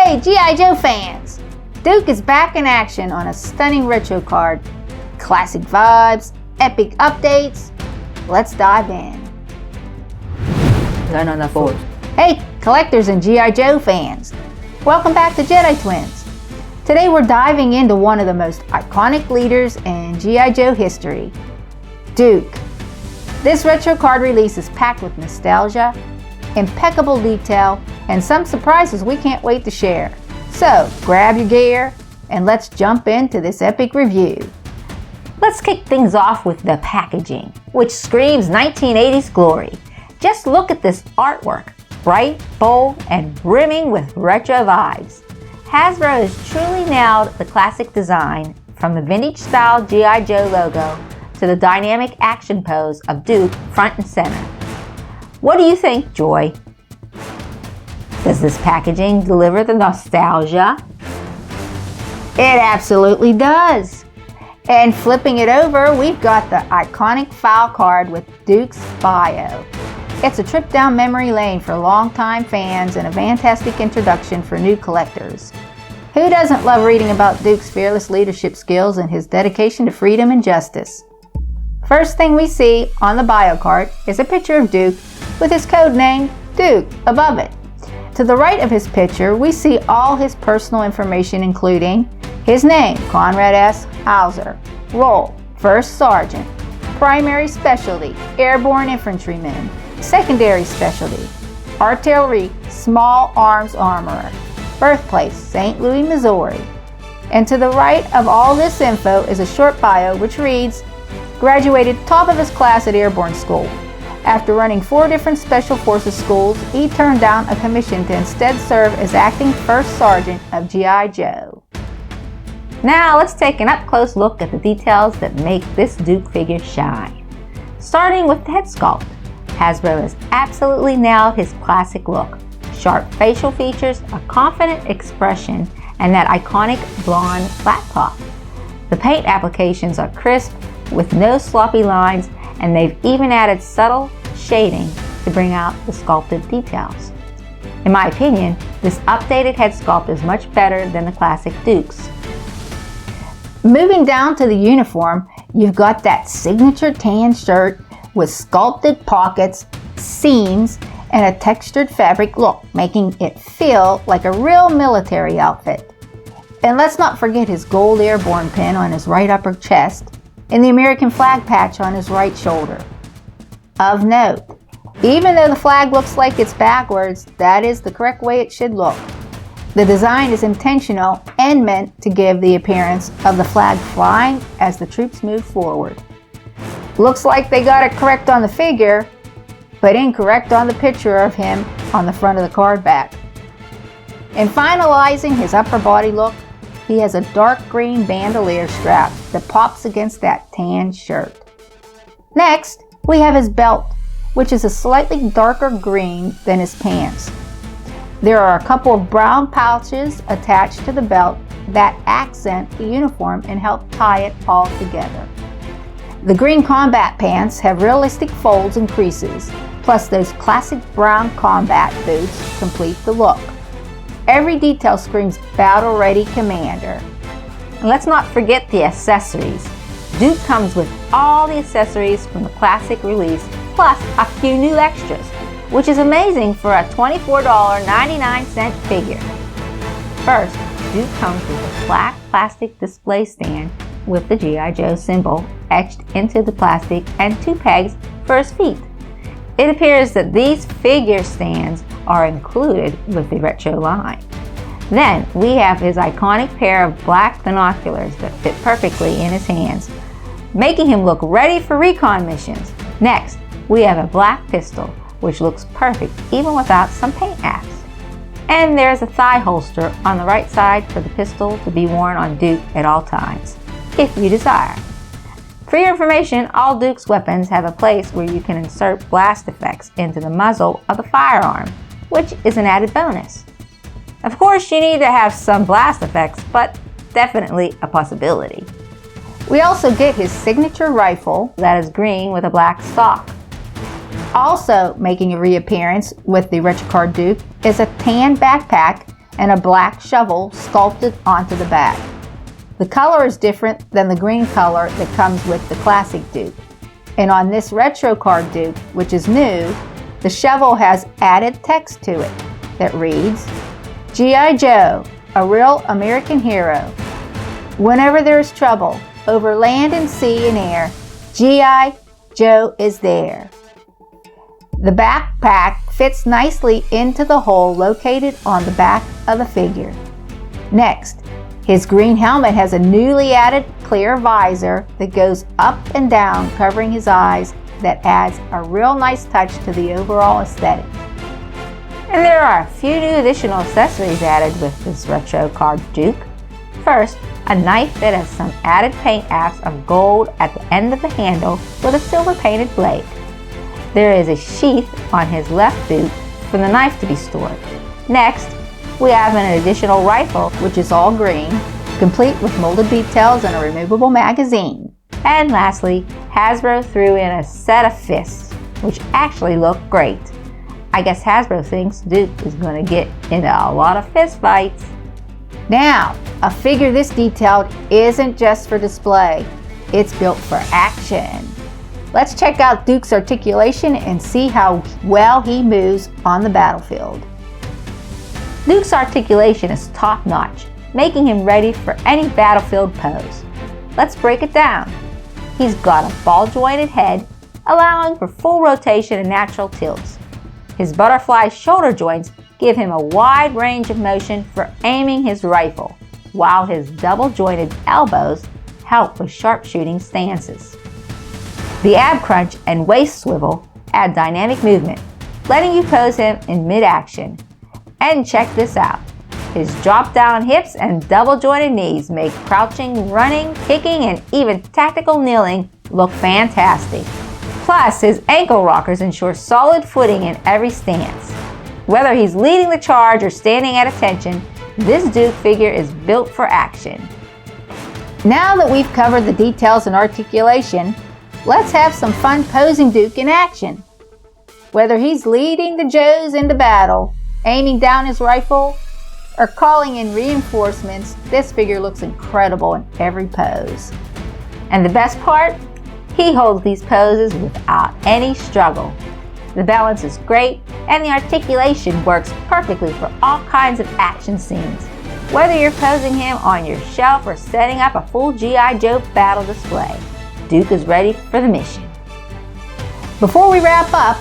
Hey GI Joe fans! Duke is back in action on a stunning retro card. Classic vibes, epic updates. Let's dive in. Learn on the Force. Hey collectors and GI Joe fans! Welcome back to Jedi Twins. Today we're diving into one of the most iconic leaders in GI Joe history, Duke. This retro card release is packed with nostalgia, impeccable detail, and some surprises we can't wait to share. So grab your gear and let's jump into this epic review. Let's kick things off with the packaging, which screams 1980s glory. Just look at this artwork, bright, bold, and brimming with retro vibes. Hasbro has truly nailed the classic design, from the vintage style GI Joe logo to the dynamic action pose of Duke front and center. What do you think, Joy? Does this packaging deliver the nostalgia? It absolutely does. And flipping it over, we've got the iconic file card with Duke's bio. It's a trip down memory lane for longtime fans and a fantastic introduction for new collectors. Who doesn't love reading about Duke's fearless leadership skills and his dedication to freedom and justice? First thing we see on the bio card is a picture of Duke with his code name Duke above it. To the right of his picture, we see all his personal information, including his name, Conrad S. Hauser, role, First Sergeant, primary specialty, Airborne Infantryman, secondary specialty, Artillery, Small Arms Armorer, birthplace, St. Louis, Missouri. And to the right of all this info is a short bio which reads, graduated top of his class at Airborne School. After running 4 different Special Forces schools, he turned down a commission to instead serve as acting First Sergeant of GI Joe. Now let's take an up-close look at the details that make this Duke figure shine. Starting with the head sculpt, Hasbro has absolutely nailed his classic look. Sharp facial features, a confident expression, and that iconic blonde flat top. The paint applications are crisp with no sloppy lines, and they've even added subtle shading to bring out the sculpted details. In my opinion, this updated head sculpt is much better than the classic Duke's. Moving down to the uniform, you've got that signature tan shirt with sculpted pockets, seams, and a textured fabric look, making it feel like a real military outfit. And let's not forget his gold airborne pin on his right upper chest and the American flag patch on his right shoulder. Of note, even though the flag looks like it's backwards, that is the correct way it should look. The design is intentional and meant to give the appearance of the flag flying as the troops move forward. Looks like they got it correct on the figure, but incorrect on the picture of him on the front of the card back. In finalizing his upper body look, he has a dark green bandolier strap that pops against that tan shirt. Next, we have his belt, which is a slightly darker green than his pants. There are a couple of brown pouches attached to the belt that accent the uniform and help tie it all together. The green combat pants have realistic folds and creases, plus those classic brown combat boots complete the look. Every detail screams battle-ready commander. And let's not forget the accessories. Duke comes with all the accessories from the classic release, plus a few new extras, which is amazing for a $24.99 figure. First, Duke comes with a black plastic display stand with the GI Joe symbol etched into the plastic and 2 pegs for his feet. It appears that these figure stands are included with the retro line. Then we have his iconic pair of black binoculars that fit perfectly in his hands, making him look ready for recon missions. Next, we have a black pistol, which looks perfect even without some paint apps. And there's a thigh holster on the right side for the pistol to be worn on Duke at all times, if you desire. For your information, all Duke's weapons have a place where you can insert blast effects into the muzzle of the firearm, which is an added bonus. Of course, you need to have some blast effects, but definitely a possibility. We also get his signature rifle That is green with a black stock. Also making a reappearance with the retro card Duke is a tan backpack and a black shovel sculpted onto the back. The color is different than the green color that comes with the classic Duke. And on this retro card Duke, which is new, the shovel has added text to it that reads, GI Joe, a real American hero. Whenever there's trouble, over land and sea and air, GI Joe is there. The backpack fits nicely into the hole located on the back of the figure. Next, his green helmet has a newly added clear visor that goes up and down, covering his eyes, that adds a real nice touch to the overall aesthetic. And there are a few new additional accessories added with this retro card Duke. First, a knife that has some added paint apps of gold at the end of the handle with a silver painted blade. There is a sheath on his left boot for the knife to be stored. Next, we have an additional rifle, which is all green, complete with molded details and a removable magazine. And lastly, Hasbro threw in a set of fists, which actually look great. I guess Hasbro thinks Duke is going to get into a lot of fist fights. Now, a figure this detailed isn't just for display, it's built for action. Let's check out Duke's articulation and see how well he moves on the battlefield. Duke's articulation is top-notch, making him ready for any battlefield pose. Let's break it down. He's got a ball-jointed head, allowing for full rotation and natural tilts. His butterfly shoulder joints give him a wide range of motion for aiming his rifle, while his double-jointed elbows help with sharpshooting stances. The ab crunch and waist swivel add dynamic movement, letting you pose him in mid-action. And check this out. His drop-down hips and double-jointed knees make crouching, running, kicking, and even tactical kneeling look fantastic. Plus, his ankle rockers ensure solid footing in every stance. Whether he's leading the charge or standing at attention, this Duke figure is built for action. Now that we've covered the details and articulation, let's have some fun posing Duke in action. Whether he's leading the Joes into battle, aiming down his rifle, or calling in reinforcements, this figure looks incredible in every pose. And the best part? He holds these poses without any struggle. The balance is great, and the articulation works perfectly for all kinds of action scenes. Whether you're posing him on your shelf or setting up a full GI Joe battle display, Duke is ready for the mission. Before we wrap up,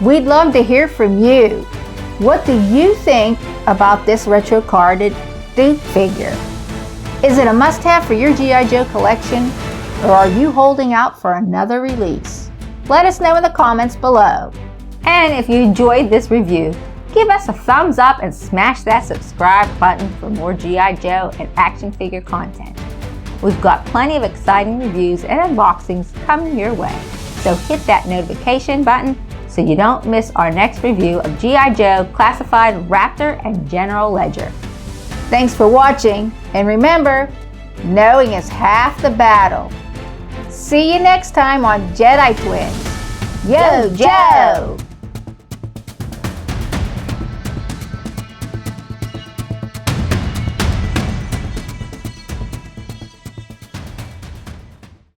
we'd love to hear from you. What do you think about this retro carded Duke figure? Is it a must-have for your GI Joe collection, or are you holding out for another release? Let us know in the comments below. And if you enjoyed this review, give us a thumbs up and smash that subscribe button for more GI Joe and action figure content. We've got plenty of exciting reviews and unboxings coming your way, so hit that notification button so you don't miss our next review of GI Joe Classified Raptor and General Ledger. Thanks for watching, and remember, knowing is half the battle. See you next time on Jedi Twins. Yo, Joe!